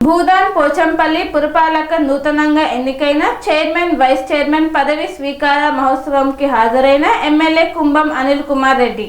భూదాన్ పోచంపల్లి పురపాలక నూతనంగా ఎన్నికైన చైర్మన్ వైస్ చైర్మన్ పదవి స్వీకార మహోత్సవంకి హాజరైన ఎమ్మెల్యే కుంభం అనిల్ కుమార్ రెడ్డి.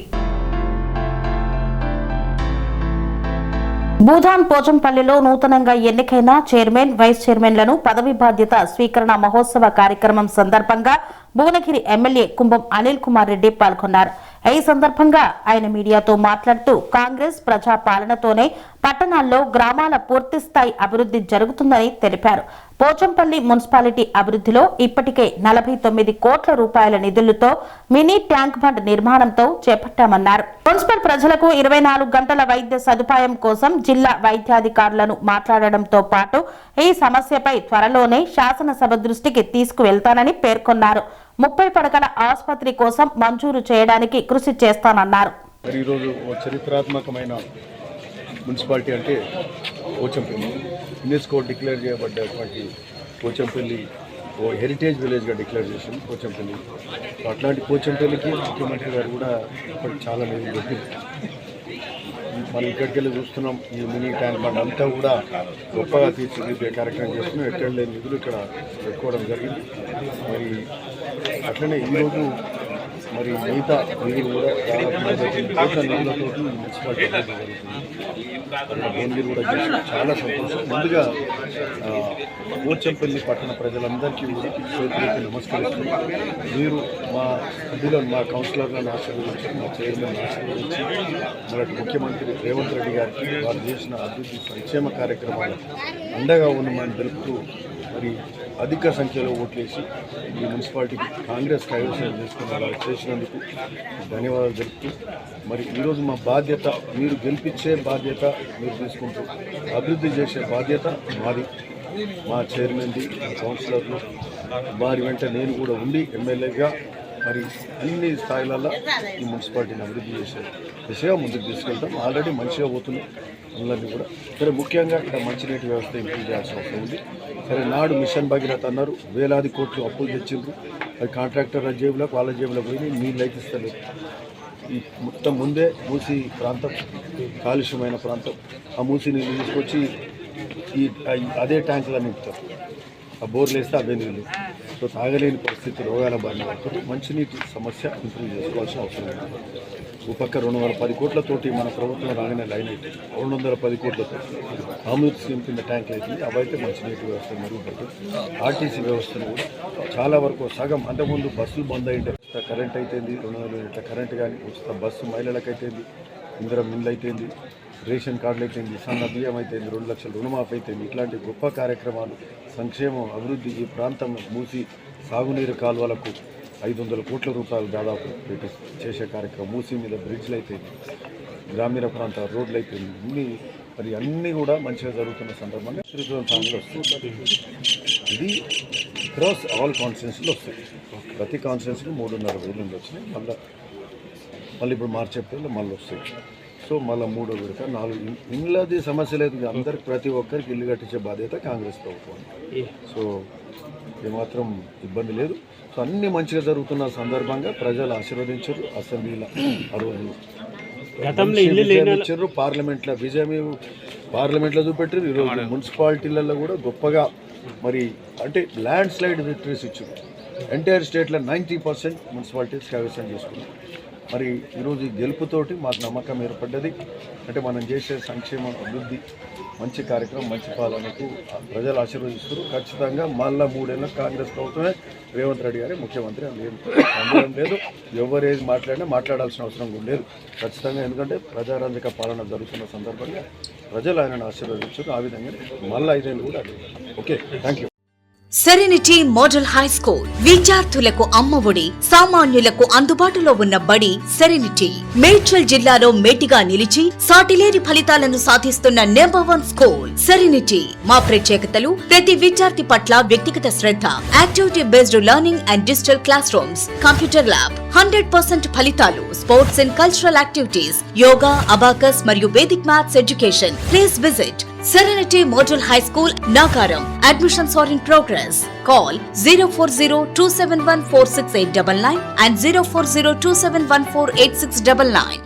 భూదాన్ పోచంపల్లిలో నూతనంగా ఎన్నికైన చైర్మన్ వైస్ చైర్మన్లను పదవి బాధ్యత స్వీకరణ మహోత్సవ కార్యక్రమం సందర్భంగా భువనగిరి ఎమ్మెల్యే కుంభం అనిల్ కుమార్ రెడ్డి పాల్గొన్నారు. ఈ సందర్భంగా ఆయన మీడియాతో మాట్లాడుతూ కాంగ్రెస్ ప్రజా పాలనతోనే పట్టణాల్లో గ్రామాల పూర్తిస్థాయి అభివృద్ధి జరుగుతుందని తెలిపారు. పోచంపల్లి మున్సిపాలిటీ అభివృద్ధిలో ఇప్పటికే 49 కోట్ల రూపాయల నిధులతో మినీ ట్యాంక్ బండ్ నిర్మాణంతో చేపట్టామన్నారు. మున్సిపల్ ప్రజలకు 24 గంటల వైద్య సదుపాయం కోసం జిల్లా వైద్యాధికారులను మాట్లాడడంతో పాటు ఈ సమస్యపై త్వరలోనే శాసనసభ దృష్టికి తీసుకువెళ్తానని పేర్కొన్నారు. 30 పడకల ఆసుపత్రి కోసం మంజూరు చేయడానికి కృషి చేస్తానన్నారు. ఈరోజు చరిత్రాత్మకమైన మున్సిపాలిటీ అంటే పోచంపల్లి యునెస్కో డిక్లేర్ చేయబడ్డటువంటి పోచంపల్లి ఓ హెరిటేజ్ విలేజ్గా డిక్లేర్ చేసింది పోచంపల్లి. అట్లాంటి పోచంపల్లికి ముఖ్యమంత్రి గారు కూడా ఇప్పటికి చాలా నిధులు పెట్టింది. మనం ఇక్కడికి వెళ్ళి చూస్తున్నాం. ఈ మినీ ట్యాంక్ బండ్ అంతా కూడా గొప్పగా తీర్చిదిద్దే కార్యక్రమం చేస్తున్నాం. ఎక్కడ లేని నిధులు ఇక్కడ పెట్టుకోవడం జరిగింది. మరి అట్లనే ఈరోజు మరి మిగతా నిధులు కూడా దాదాపు నిధులతో మున్సిపాలిటీ భువనగిరి కూడా చేసి చాలా సంతోషం. ముందుగా పోచంపల్లి పట్టణ ప్రజలందరికీ కూడా చేతులకి నమస్కరిస్తున్నాం. మీరు మా సభ్యులను, మా కౌన్సిలర్లను ఆశీర్వదించి, మా చైర్మన్ ఆశీర్వదించి, మొదటి ముఖ్యమంత్రి రేవంత్ రెడ్డి గారికి వారు చేసిన అభివృద్ధి సంక్షేమ కార్యక్రమాలు అండగా ఉన్నామని తెలుపుతూ మరి అధిక సంఖ్యలో ఓట్లేసి ఈ మున్సిపాలిటీకి కాంగ్రెస్ కైవసం చేసినందుకు ధన్యవాదాలు తెలుపుతూ మరి ఈరోజు మా బాధ్యత, మీరు గెలిపించే బాధ్యత మీరు తీసుకుంటూ అభివృద్ధి చేసే బాధ్యత మాది, మా చైర్మన్ది, మా కౌన్సిలర్లు, వారి వెంట నేను కూడా ఉండి ఎమ్మెల్యేగా మరి అన్ని స్థాయిలలో ఈ మున్సిపాలిటీని అభివృద్ధి చేసే దిశగా ముందుకు తీసుకెళ్తాం. ఆల్రెడీ మంచిగా పోతున్నాం అందరినీ కూడా. సరే, ముఖ్యంగా ఇక్కడ మంచినీటి వ్యవస్థ ఇంప్రూవ్ చేయాల్సిన అవసరం ఉంది. సరే, నాడు మిషన్ భగీరథ అన్నారు, వేలాది కోట్లు అప్పులు తెచ్చిండ్రు. అది కాంట్రాక్టర్ల జేబులకు, వాళ్ళ జేబులకు పోయి నీళ్ళు అయితే ఇస్తలేదు. ఈ మొత్తం ముందే మూసి ప్రాంతం కాలుష్యమైన ప్రాంతం. ఆ మూసి నీళ్ళు తీసుకొచ్చి అదే ట్యాంకులో నింపుతారు. ఆ బోర్లు వేస్తే అవే నీళ్ళు. సో తాగలేని పరిస్థితి, రోగాల బారిన పడుతుంది. మంచినీటి సమస్య ఇంప్రూవ్ చేసుకోవాల్సిన అవసరం ఉంది. ఓ పక్క 210 కోట్లతోటి మన ప్రభుత్వం రాగానే లైన్ అయితే 210 కోట్లతో అమృత్ స్కీమ్ కింద ట్యాంకులు అవుతుంది. అవైతే మంచినీటి వ్యవస్థ మెరుగుపడుతుంది. ఆర్టీసీ వ్యవస్థను కూడా చాలా వరకు సగం, అంతకుముందు బస్సులు బంద్ అయింటే ఉచిత కరెంట్ అయితేంది, 200 యూనిట్ల కరెంట్ కానీ, ఉచిత బస్సు మహిళలకు అయితేంది, ఇందిరా మిల్లు అయితేంది, రేషన్ కార్డులు అయితేంది, సన్న బియ్యం అయితేంది, 2 లక్షల రుణమాఫీ అయితేంది. ఇట్లాంటి గొప్ప కార్యక్రమాలు, సంక్షేమం, అభివృద్ధి ఈ ప్రాంతం మూసి సాగునీరు కాలువలకు 500 కోట్ల రూపాయలు దాదాపు పెట్టి చేసే కార్యక్రమం, మూసి మీద బ్రిడ్జ్లు అయితేంది, గ్రామీణ ప్రాంత రోడ్లు అయితేంది, అన్నీ కూడా మంచిగా జరుగుతున్న సందర్భంగా శ్రీకాకుళంలో వస్తుంది. ఇది క్రాస్ ఆల్ కాన్స్టిట్యున్సీలో వస్తాయి. ప్రతి కాన్స్టిట్యున్సీకి 3.5 నుండి వచ్చినాయి. మళ్ళీ ఇప్పుడు మార్చి ఏప్రిల్లో మళ్ళీ వస్తాయి. సో మళ్ళీ 3వ విడత 4 ఇండ్లది సమస్య లేదు. అందరికి ప్రతి ఒక్కరికి ఇల్లు కట్టించే బాధ్యత కాంగ్రెస్ ప్రభుత్వం. సో ఏమాత్రం ఇబ్బంది లేదు. సో అన్నీ మంచిగా జరుగుతున్న సందర్భంగా ప్రజలు ఆశీర్వదించారు. అసెంబ్లీలో ఆ రోజు ఇచ్చారు, పార్లమెంట్లో విజయం పార్లమెంట్లో చూపెట్టారు. ఈరోజు మున్సిపాలిటీలలో కూడా గొప్పగా మరి అంటే ల్యాండ్ స్లైడ్ విక్టరీస్ ఇచ్చారు. ఎంటైర్ స్టేట్లో 90% మున్సిపాలిటీస్ కైవసం చేసుకున్నారు. మరి ఈరోజు ఈ గెలుపుతోటి మాకు నమ్మకం ఏర్పడ్డది. అంటే మనం చేసే సంక్షేమం, అభివృద్ధి, మంచి కార్యక్రమం, మంచి పాలనకు ప్రజలు ఆశీర్వదిస్తారు. ఖచ్చితంగా మళ్ళీ 3 ఏళ్ళ కాంగ్రెస్ ప్రభుత్వమే రేవంత్ రెడ్డి గారే ముఖ్యమంత్రి అని లేదు, లేదు. ఎవరేది మాట్లాడినా మాట్లాడాల్సిన అవసరం కూడా లేదు ఖచ్చితంగా. ఎందుకంటే ప్రజారంజక పాలన జరుగుతున్న సందర్భంగా ప్రజలు ఆయనను ఆశీర్వదించారు. ఆ విధంగా మళ్ళీ 5 ఏళ్ళు కూడా అదే. Okay, thank you. Serenity model high school విద్యార్థులకు అమ్మఒడి, సామాన్యులకు అందుబాటులో ఉన్న బడి సెరెనిటీ. మేడ్చల్ జిల్లాలో మేటిగా నిలిచి సాటిలేని ఫలితాలను సాధిస్తున్న #1 స్కూల్ సెరెనిటీ. మా ప్రత్యేకతలు ప్రతి విద్యార్థి పట్ల వ్యక్తిగత శ్రద్ధ, activity based learning and digital classrooms, computer lab, 100% ఫలితాలు, sports and cultural activities, yoga, abacus మరియు Vedic maths education. Please visit Serenity Model High School, Nagaram. Admissions are in progress. Call 040-271-46899 and 040-271-48699.